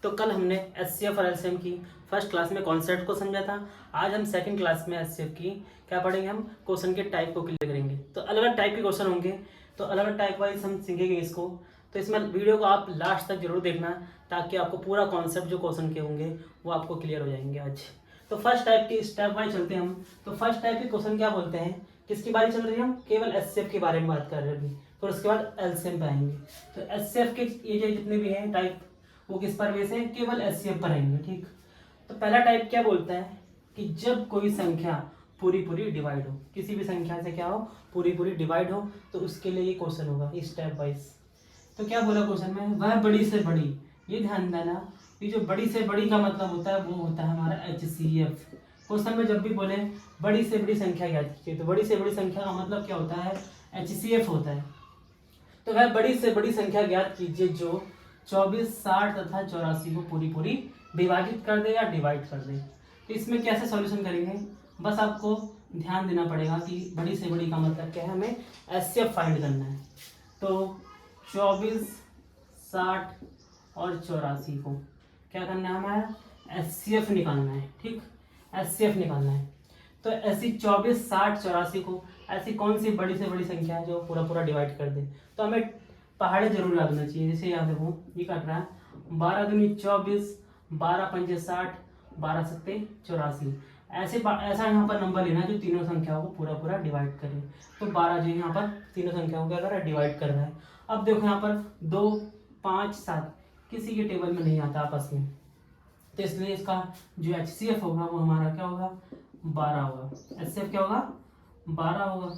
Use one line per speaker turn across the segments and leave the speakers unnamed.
तो कल हमने एचसीएफ और एलसीएम की फर्स्ट क्लास में कॉन्सेप्ट को समझा था। आज हम सेकंड क्लास में एचसीएफ की क्या पढ़ेंगे, हम क्वेश्चन के टाइप को क्लियर करेंगे। तो अलग अलग टाइप के क्वेश्चन होंगे, तो अलग अलग टाइप वाइज हम सीखेंगे इसको। तो इसमें वीडियो को आप लास्ट तक जरूर देखना, ताकि आपको पूरा कॉन्सेप्ट जो क्वेश्चन के होंगे वो आपको क्लियर हो जाएंगे आज। तो फर्स्ट टाइप की स्टेप वाइज चलते हैं हम। तो फर्स्ट टाइप के क्वेश्चन क्या बोलते हैं, किसकी बारी चल रही है, हम केवल एचसीएफ के बारे में बात कर रहे हैं अभी, तो उसके बाद एलसीएम पे आएंगे। तो एचसीएफ के ये जो जितने भी हैं टाइप, वो किस पर बेस है, केवल एचसीएफ पर आएंगे। ठीक, तो पहला टाइप क्या बोलता है कि जब कोई संख्या पूरी पूरी डिवाइड हो, किसी भी संख्या से क्या हो, पूरी पूरी डिवाइड हो, तो उसके लिए ये क्वेश्चन होगा स्टेप वाइज। तो क्या बोला क्वेश्चन में, वह बड़ी से बड़ी, ये ध्यान देना, ये जो बड़ी से बड़ी का मतलब होता है वो होता है हमारा एचसीएफ। क्वेश्चन में जब भी बोले बड़ी से बड़ी संख्या क्या कीजिए, तो बड़ी से बड़ी संख्या का मतलब क्या होता है, एचसीएफ होता है। तो वह बड़ी से बड़ी संख्या ज्ञात कीजिए जो 24, 60 तथा 84 को पूरी पूरी विभाजित कर दे या डिवाइड कर दे। तो इसमें कैसे सॉल्यूशन करेंगे, बस आपको ध्यान देना पड़ेगा कि बड़ी से बड़ी का मतलब क्या है, हमें एचसीएफ फाइंड करना है। तो 24, 60 और 84 को क्या करना है, हमारा एचसीएफ निकालना है। ठीक, एचसीएफ निकालना है। तो ऐसी 24, 60, 84 को ऐसी कौन सी बड़ी से बड़ी संख्या है जो पूरा पूरा डिवाइड कर दे। तो हमें पहाड़े जरूर याद होना चाहिए। जैसे याद देखो, ये कट रहा है 12 दूनी 24, 12 पंजे 60, 12 सत्ते 84। ऐसा यहाँ पर नंबर लेना जो तीनों संख्याओं को पूरा पूरा डिवाइड करे। तो 12 जो यहाँ पर तीनों संख्याओं को क्या कर रहा है, डिवाइड कर रहा है। अब देखो यहाँ पर 2, 5, 7 किसी के टेबल में नहीं आता आपस में, तो इसलिए इसका जो एचसीएफ होगा वो हमारा क्या होगा, 12 होगा। एचसीएफ क्या होगा, 12 होगा।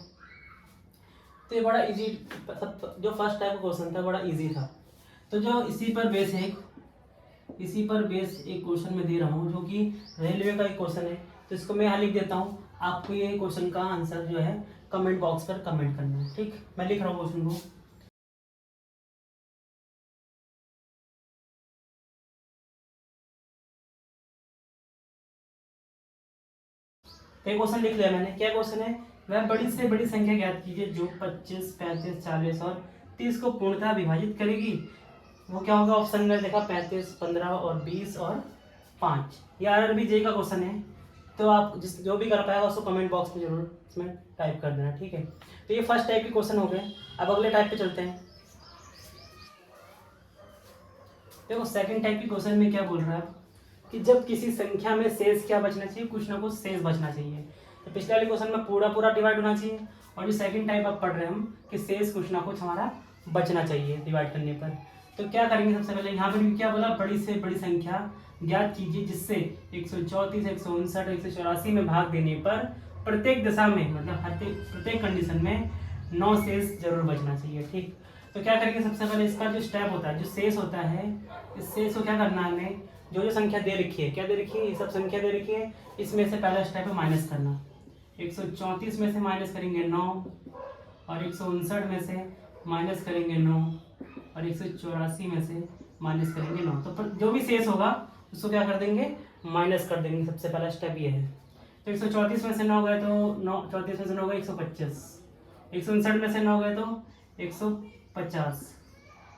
तो ये बड़ा इजी, जो फर्स्ट टाइप का क्वेश्चन था बड़ा इजी था। तो जो इसी पर बेस एक क्वेश्चन में दे रहा हूँ जो कि रेलवे का एक क्वेश्चन है, तो इसको मैं यहाँ लिख देता हूँ। आपको ये क्वेश्चन का आंसर जो है कमेंट बॉक्स पर कमेंट करना है। ठीक, मैं लिख रहा हूँ क्वेश्चन को। तो क्वेश्चन लिख लिया मैंने। क्या क्वेश्चन है, वह बड़ी से बड़ी संख्या ज्ञात कीजिए जो 25, 35, 40 और 30 को पूर्णतः विभाजित करेगी। वो क्या होगा, ऑप्शन में देखा 35, 15 और 20 और 5। ये RRBJ का क्वेश्चन है। तो आप जो भी कर पाएगा उसको कमेंट बॉक्स में जरूर इसमें टाइप कर देना। ठीक है, तो ये फर्स्ट टाइप के क्वेश्चन हो गए। अब अगले टाइप पे चलते हैं। देखो सेकंड टाइप के क्वेश्चन में क्या बोल रहा है कि जब किसी संख्या में शेष क्या बचना चाहिए, कुछ ना कुछ शेष बचना चाहिए। तो पिछले वाले क्वेश्चन में पूरा पूरा डिवाइड होना चाहिए, और जो सेकंड टाइप आप पढ़ रहे हैं हम कि शेष कुछ ना कुछ हमारा बचना चाहिए डिवाइड करने पर। तो क्या करेंगे, सबसे पहले यहाँ पर भी क्या बोला, बड़ी से बड़ी संख्या ज्ञात कीजिए जिससे 134, 159, 184 में भाग देने पर प्रत्येक दशा में, मतलब प्रत्येक कंडीशन में 9 शेष जरूर बचना चाहिए। ठीक, तो क्या करेंगे, सबसे पहले इसका जो स्टेप होता है, जो शेष होता है, इस शेष को क्या करना है हमें, जो संख्या दे रखी है, क्या दे रखी है, ये सब संख्या दे रखी है, इसमें से पहला स्टेप है माइनस करना। 134 में से माइनस करेंगे 9, और 159 में से माइनस करेंगे 9, और 184 में से माइनस करेंगे 9। तो जो भी शेष होगा उसको क्या कर देंगे, माइनस कर देंगे। सबसे पहला स्टेप ये है। तो 134 में से 9 गए तो 34 में से 9 गए 125, 159 में से 9 गए तो 150,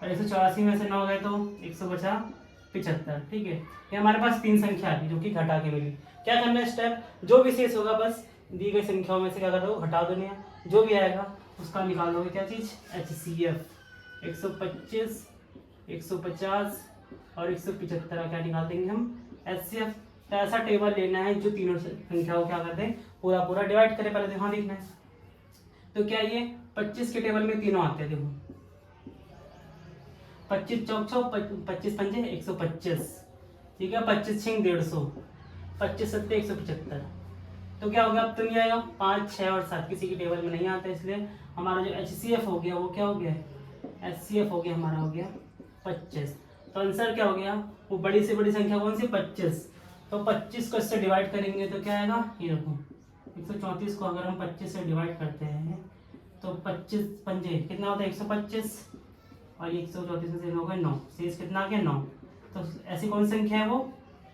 और 184 में से 9 गए तो 175। ठीक है, ये हमारे पास 3 संख्या है जो कि घटा के मिली। क्या करना है स्टेप, जो भी शेष होगा बस दी गई संख्याओं में से क्या कर दो, घटा दो, जो भी आएगा उसका निकाल दोगे। क्या चीज, एचसीएफ। 125, 150 और 175 क्या निकाल देंगे हम, एचसीएफ। तो ऐसा टेबल लेना है जो तीनों संख्याओं क्या कर दें, पूरा पूरा डिवाइड करें। पहले देखो देखना है, तो क्या ये 25 के टेबल में तीनों आते हैं। देखो 25 चौक 25 पंजे 125, ठीक है, 25 छिंग 150, 25 सत्ते 175। तो क्या हो गया, अब तो नहीं आएगा, 5, 6 और 7 किसी की टेबल में नहीं आता, इसलिए हमारा जो एचसीएफ हो गया वो क्या हो गया, एचसीएफ हो गया हमारा, हो गया 25। तो आंसर क्या हो गया, वो बड़ी से बड़ी संख्या कौन सी, 25। तो 25 को इससे डिवाइड करेंगे तो क्या आएगा, ये देखो 134 को अगर हम 25 से डिवाइड करते हैं तो 25 पंजे कितना होता है, 125, और 134 में से हो गए 9, शेष कितना आ गया, 9। तो ऐसी कौन सी संख्या है वो,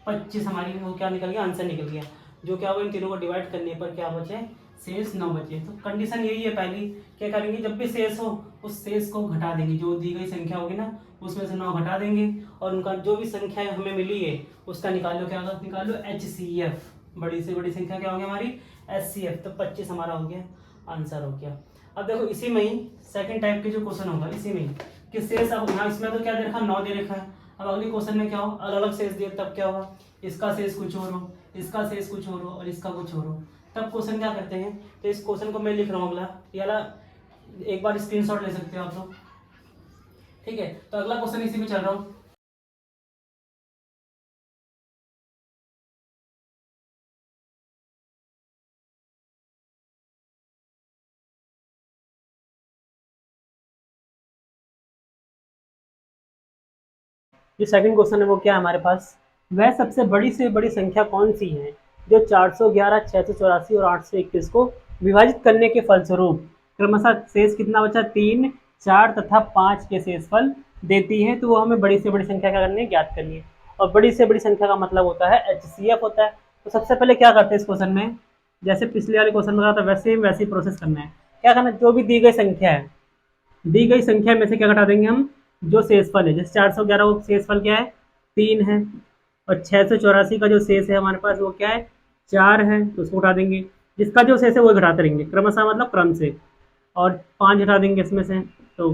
25 हमारी, वो क्या निकल गया, आंसर निकल गया। जो क्या हुआ, इन तीनों को डिवाइड करने पर क्या बचे, शेष 9 बचे। तो कंडीशन यही है पहली, क्या करेंगे, जब भी शेष हो उस शेष को घटा देंगे, जो दी गई संख्या होगी ना उसमें से 9 घटा देंगे और उनका जो भी संख्या हमें मिली है उसका निकालो, क्या निकालो, HCF, बड़ी से बड़ी संख्या क्या होगी हमारी, HCF। तो 25 हमारा हो गया, आंसर हो गया। अब देखो इसी में ही सेकंड टाइप के जो क्वेश्चन होगा इसी में ही कि शेष, अब यहाँ इसमें तो क्या दे रखा, 9 दे रखा है। अब अगले क्वेश्चन में क्या हो, अलग अलग शेष दिए, तब क्या होगा, इसका शेष कुछ और हो, इसका शेष कुछ और हो और इसका कुछ और हो, तब क्वेश्चन क्या करते हैं। तो इस क्वेश्चन को मैं लिख रहा हूँ अगला, ये वाला एक बार स्क्रीनशॉट ले सकते हो आप लोग, ठीक है। तो अगला क्वेश्चन इसी में चल रहा हूँ। जो सेकंड क्वेश्चन है वो क्या है हमारे पास, वह सबसे बड़ी से बड़ी संख्या कौन सी है जो 411, 684 और 821 को विभाजित करने के फलस्वरूप क्रमशः शेष कितना बचा, 3, 4 तथा 5 के शेषफल देती है। तो वो हमें बड़ी से बड़ी संख्या क्या करनी है, ज्ञात करनी है। और बड़ी से बड़ी संख्या का मतलब होता है HCF होता है। तो सबसे पहले क्या करते हैं इस क्वेश्चन में, जैसे पिछले वाले क्वेश्चन में कहा था वैसे ही प्रोसेस करना है। क्या करना है, जो भी दी गई संख्या है, दी गई संख्या में से क्या घटा देंगे हम, जो शेषफल है, जैसे 411 वो शेषफल क्या है, 3 है, और 684 का जो शेष है हमारे पास वो क्या है, 4 है, तो उसको उठा देंगे। जिसका जो शेष है वो घटाते रहेंगे क्रमशः, मतलब क्रम से, और 5 हटा देंगे इसमें से। तो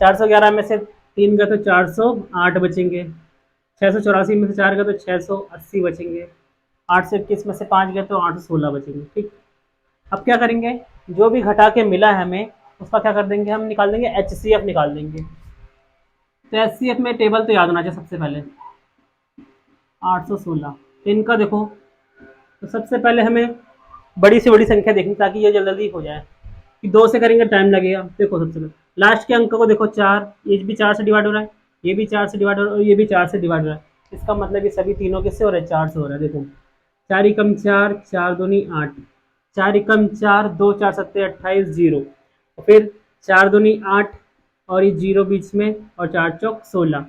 411 में से 3 गए तो 408 बचेंगे, 684 में से 4 गए तो 680 बचेंगे, 821 में से 5 गए तो 816 बचेंगे, ठीक। अब क्या करेंगे, जो भी घटा के मिला है हमें उसका क्या कर देंगे, हम निकाल देंगे, HCF निकाल देंगे। तो HCF में टेबल तो याद होना चाहिए सबसे पहले, 816। तो इनका देखो, तो सबसे पहले हमें बड़ी से बड़ी संख्या देखनी ताकि ये जल्दी हो जाए, कि 2 से करेंगे टाइम लगेगा। देखो सबसे पहले लास्ट के अंक को देखो, 4, ये भी 4 से डिवाइड हो रहा है, ये भी 4 से डिवाइड हो रहा है और ये भी 4 से डिवाइड हो रहा है। इसका मतलब ये सभी तीनों किससे हो रहा है, 4 से हो रहा है। देखो 4 एकम 4, 4 दूनी 8, 4 एकम 4, 2 4 सत्ते 28, 0, और फिर 4 दूनी 8 और ये 0 बीच में, और 4 चौक 16।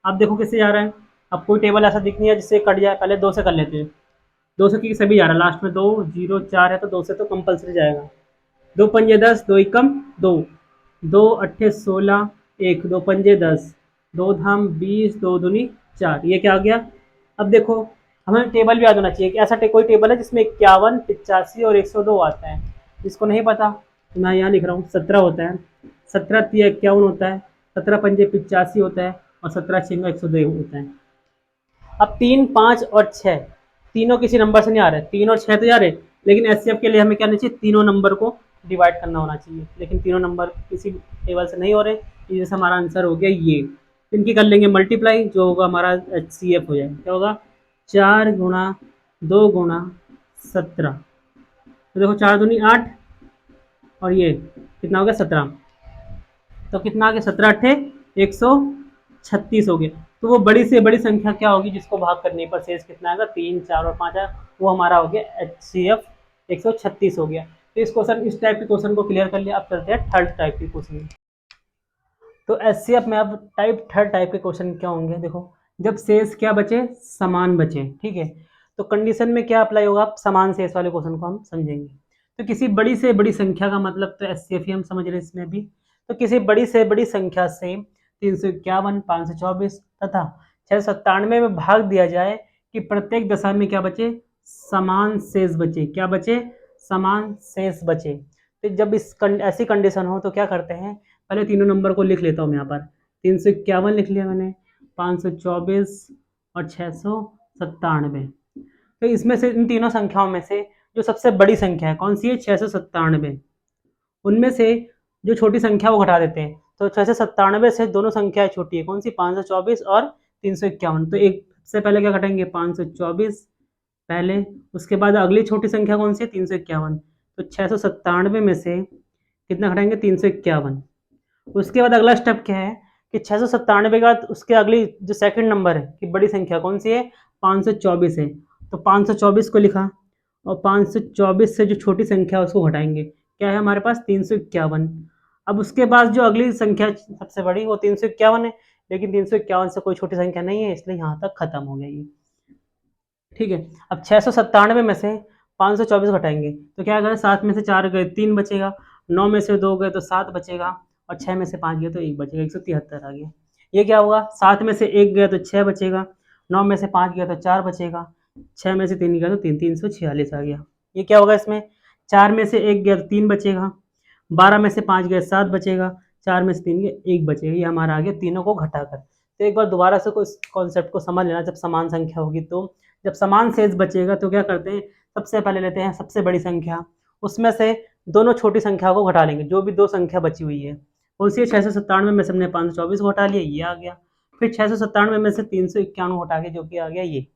अब देखो किससे जा रहा है, अब कोई टेबल ऐसा दिख नहीं है जिससे कट जाए, पहले 2 से कर लेते हैं। 2 से की सभी जा रहा है, लास्ट में 2 0 4 है तो 2 से तो कंपलसरी जाएगा। 2 पंजे 10, 2 एकम 2, 2 अट्ठे 16, 1 2 पंजे 10, 2 धाम 20, 2 दूनी 4, ये क्या आ गया। अब देखो हमें टेबल भी याद होना चाहिए कि ऐसा कोई टेबल है जिसमें 51, 85 और 102 आता है। जिसको नहीं पता तो मैं यहाँ लिख रहा हूँ, 17 होता है, 17 तिया 51 होता है, 17 पंजे 85 होता है, और 17 छः 102 होता है। अब 3, 5 और 6 तीनों किसी नंबर से नहीं आ रहे, 3 और 6 तो जा रहे, लेकिन HCF के लिए हमें क्या करना चाहिए, तीनों नंबर को डिवाइड करना होना चाहिए, लेकिन तीनों नंबर किसी टेबल से नहीं हो रहे। जैसे हमारा आंसर हो गया ये, इनकी कर लेंगे मल्टीप्लाई, जो होगा हमारा HCF हो जाएगा, क्या होगा, 4 गुणा 2 गुणा 17। तो देखो 4 दूनी 8 और ये कितना हो गया 17, तो कितना आ गया, 17 अट्ठे 136 हो गया। तो वो बड़ी से बड़ी संख्या क्या होगी जिसको भाग करने पर शेष कितना आएगा, 3, 4 और 5 है, वो हमारा हो गया HCF 136 हो गया। तो इस टाइप के क्वेश्चन को क्लियर कर लिया। अब चलते हैं थर्ड टाइप के क्वेश्चन। तो HCF में अब थर्ड टाइप के क्वेश्चन क्या होंगे, देखो जब शेष क्या बचे, समान बचे, ठीक है। तो कंडीशन में क्या अप्लाई होगा, आप समान शेष वाले क्वेश्चन को हम समझेंगे। तो किसी बड़ी से बड़ी संख्या का मतलब तो HCF ही हम समझ रहे हैं इसमें भी। तो किसी बड़ी से बड़ी संख्या से 351, 524 तथा 697 में भाग दिया जाए कि प्रत्येक दशा में क्या बचे, समान शेष बचे, क्या बचे, समान शेष बचे। तो जब ऐसी कंडीशन हो तो क्या करते हैं, पहले तीनों नंबर को लिख लेता हूँ मैं यहाँ पर। 351 लिख लिया मैंने, 524 और 697। तो इसमें से इन तीनों संख्याओं में से जो सबसे बड़ी संख्या है कौन सी है, 697। उनमें से जो छोटी संख्या वो घटा देते हैं। तो 697 से दोनों संख्याएं छोटी है, कौन सी, 524 और 351। तो एक से पहले क्या घटाएंगे, 524 पहले, उसके बाद अगली छोटी संख्या कौन सी है, 351। तो 697 में से कितना घटाएंगे, 351। उसके बाद अगला स्टेप क्या है कि 697 के बाद उसके अगली जो सेकंड नंबर है कि बड़ी संख्या कौन सी है, 524 है। तो 524 को लिखा, और 524 से जो छोटी संख्या है उसको घटाएंगे, क्या है हमारे पास, 351। अब उसके बाद जो अगली संख्या सबसे बड़ी वो 351 है, लेकिन 351 से कोई छोटी संख्या नहीं है, इसलिए यहाँ तक खत्म हो गया ये, ठीक है। अब 697 में से 524 घटाएंगे तो क्या अगर 7 में से 4 गए 3 बचेगा, 9 में से 2 गए तो 7 बचेगा, और 6 में से 5 गए तो 1 बचेगा, 173 आ गया। ये क्या होगा, 7 में से 1 गया तो 6 बचेगा, 9 में से 5 गया तो 4 बचेगा, 6 में से 3 गया तो 346 आ गया। ये क्या होगा इसमें, 4 में से 1 गया तो 3 बचेगा, 12 में से 5 गया 7 बचेगा, 4 में से 3 गया 1 बचेगा। ये हमारा आ गया तीनों को घटाकर। तो एक बार दोबारा से इस कॉन्सेप्ट को समझ लेना, जब समान संख्या होगी तो जब समान शेष बचेगा तो क्या करते हैं, सबसे पहले लेते हैं सबसे बड़ी संख्या, उसमें से दोनों छोटी संख्या को घटा लेंगे, जो भी दो संख्या बची हुई है। कौन सी है, 697 में से हमने 524 को घटा लिया, ये आ गया। फिर 697 में से 391 घटा के जो कि आ गया ये।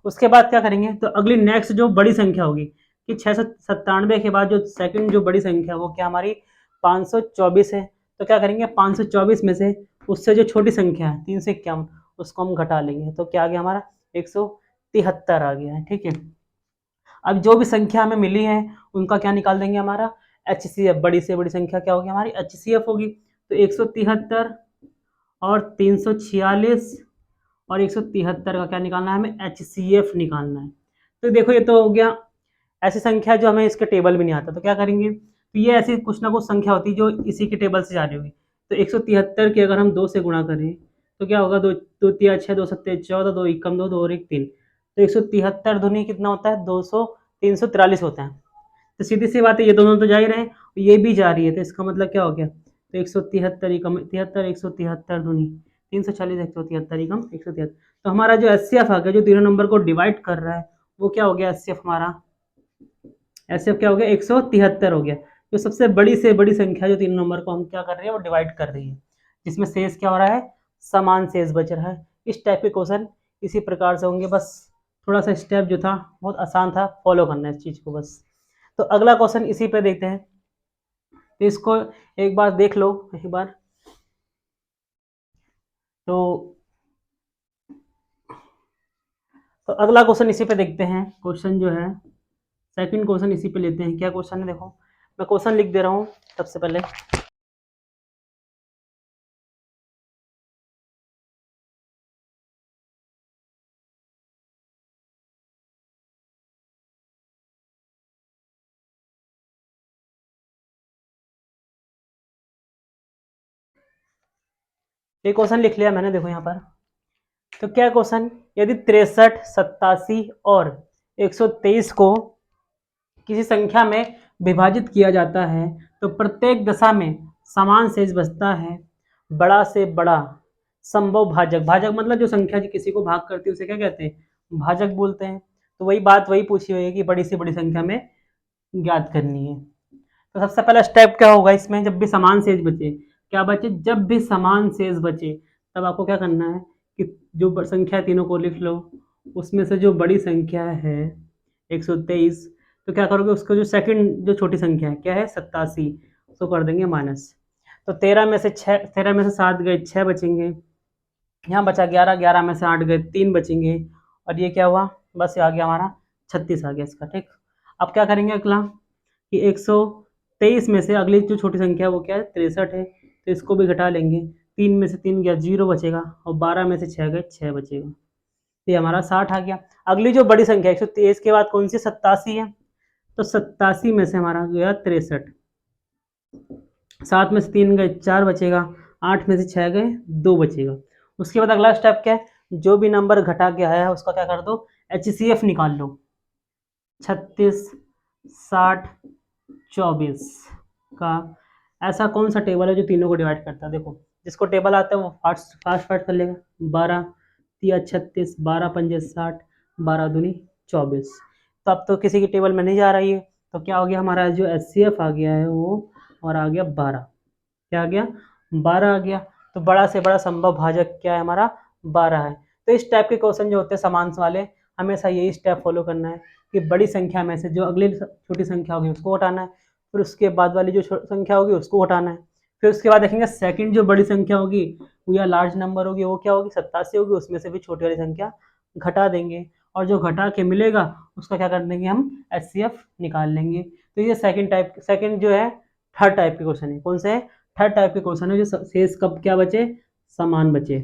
उसके बाद क्या करेंगे, तो अगली नेक्स्ट जो बड़ी संख्या होगी कि 697 के बाद जो सेकंड जो बड़ी संख्या वो क्या हमारी 524 है। तो क्या करेंगे, 524 में से उससे जो छोटी संख्या है 351 उसको हम घटा लेंगे, तो क्या आ गया हमारा 173 आ गया है। ठीक है, अब जो भी संख्या हमें मिली है उनका क्या निकाल देंगे, हमारा HCF, बड़ी से बड़ी संख्या क्या होगी हमारी HCF होगी। तो 173 और 346 और 173 का क्या निकालना है, हमें HCF निकालना है। तो देखो ये तो हो गया ऐसी संख्या जो हमें इसके टेबल में नहीं आता, तो क्या करेंगे, तो ये ऐसी कुछ ना कुछ संख्या होती है जो इसी के टेबल से जा रही होगी। तो 173 की अगर हम 2 से गुणा करें तो क्या होगा, 2 2 3 6 2 7 14, 2 एकम 2, 2 और 1 3। तो 173 दूनी कितना होता है, 200 343 होता है। तो सीधी सी बात है, ये दोनों तो जा ही रहे हैं, ये भी जा रही है, तो इसका मतलब क्या हो गया, तो 173 एकम 73, 173 दूनी 340, 173 एकम 173। तो हमारा जो HCF आ गया, जो तीनों नंबर को डिवाइड कर रहा है, वो क्या हो गया HCF हमारा, HCF क्या हो गया 173 हो गया। जो सबसे बड़ी से बड़ी संख्या जो तीनों नंबर को हम क्या कर रहे हैं, वो डिवाइड कर रही है, जिसमें शेष क्या हो रहा है, समान शेष बच रहा है। इस टाइप के क्वेश्चन इसी प्रकार से होंगे, बस थोड़ा सा स्टेप जो था बहुत आसान था, फॉलो करना है इस चीज़ को बस। तो अगला क्वेश्चन इसी पे देखते हैं, तो इसको एक बार देख लो एक बार। तो अगला क्वेश्चन इसी पे देखते हैं, क्वेश्चन जो है सेकंड क्वेश्चन इसी पे लेते हैं। क्या क्वेश्चन है, देखो मैं क्वेश्चन लिख दे रहा हूँ सबसे पहले। ये क्वेश्चन लिख लिया मैंने, देखो यहाँ पर। तो क्या क्वेश्चन, यदि 63, 87 और 123 को किसी संख्या में विभाजित किया जाता है तो प्रत्येक दशा में समान शेष बचता है, बड़ा से बड़ा संभव भाजक, भाजक मतलब जो संख्या जो किसी को भाग करती है उसे क्या कहते हैं, भाजक बोलते हैं। तो वही बात वही पूछी हुई है कि बड़ी से बड़ी संख्या में ज्ञात करनी है। तो सबसे पहला स्टेप क्या होगा इसमें, जब भी समान शेष बचे, क्या बचे, जब भी समान शेष बचे तब आपको क्या करना है कि जो संख्या तीनों को लिख लो, उसमें से जो बड़ी संख्या है 123, तो क्या करोगे उसको जो सेकंड जो छोटी संख्या है क्या है 87, उसको कर देंगे माइनस। तो 13 में से 6, 13 में से 7 गए 6 बचेंगे, यहाँ बचा 11, 11 में से 8 गए 3 बचेंगे, और ये क्या हुआ, बस ये आ गया हमारा 36 आ गया इसका। ठीक, अब क्या करेंगे अगला कि 123 में से अगली जो छोटी संख्या है वो क्या है 63 है, तो इसको भी घटा लेंगे। 3 में से 3 गया 0 बचेगा, और 12 में से 6 गए 6 बचेगा, तो ये हमारा 60 आ गया। अगली जो बड़ी संख्या 123 के बाद कौन सी 87 है, तो 87 में से हमारा गया 63, 7 में से 3 गए 4 बचेगा, 8 में से 6 गए 2 बचेगा। उसके बाद अगला स्टेप क्या है, जो भी नंबर घटा के आया है उसका क्या कर दो, HCF निकाल लो। 36, 60, 24 का ऐसा कौन सा टेबल है जो तीनों को डिवाइड करता है, देखो जिसको टेबल आता है वो फास्ट फास्ट फास्ट कर लेगा। 12 तिया 36, 12 पंजे 60, 12 दूनी 24। तो अब तो किसी की टेबल में नहीं जा रही है, तो क्या हो गया हमारा जो HCF आ गया है वो, और आ गया 12। क्या आ गया 12 आ गया। तो बड़ा से बड़ा संभव भाजक क्या है हमारा 12 है। तो इस टाइप के क्वेश्चन जो होते हैं समान वाले, हमेशा यही स्टेप फॉलो करना है कि बड़ी संख्या में से जो अगली छोटी संख्या होगी उसको हटाना है, फिर उसके बाद वाली जो संख्या होगी उसको हटाना है, फिर उसके बाद देखेंगे सेकंड जो बड़ी संख्या होगी वो या लार्ज नंबर होगी वो क्या होगी 87 होगी, उसमें से भी छोटी वाली संख्या घटा देंगे, और जो घटा के मिलेगा उसका क्या कर देंगे हम HCF निकाल लेंगे। तो ये सेकंड जो है थर्ड टाइप के क्वेश्चन है। कौन से है, थर्ड टाइप के क्वेश्चन है, जो शेष कब क्या बचे, समान बचे।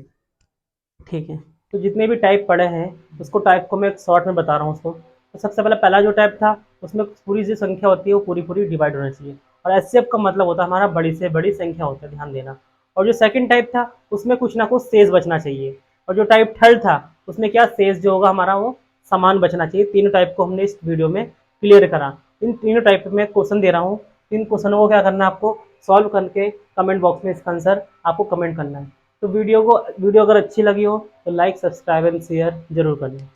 ठीक है, तो जितने भी टाइप पड़े हैं उसको टाइप को मैं एक शॉर्ट में बता रहा हूँ उसको। तो सबसे पहला जो टाइप था उसमें पूरी जो संख्या होती है वो पूरी पूरी डिवाइड होना चाहिए, और HCF का मतलब होता है हमारा बड़ी से बड़ी संख्या होता है, ध्यान देना। और जो सेकंड टाइप था उसमें कुछ ना कुछ शेष बचना चाहिए, और जो टाइप थर्ड था उसमें क्या शेष जो होगा हमारा वो समान बचना चाहिए। तीनों टाइप को हमने इस वीडियो में क्लियर करा। इन तीनों टाइप में क्वेश्चन दे रहा हूँ, इन क्वेश्चनों को क्या करना है आपको सॉल्व करके कमेंट बॉक्स में इसका आंसर आपको कमेंट करना है। तो वीडियो अगर अच्छी लगी हो तो लाइक सब्सक्राइब एंड शेयर जरूर करना।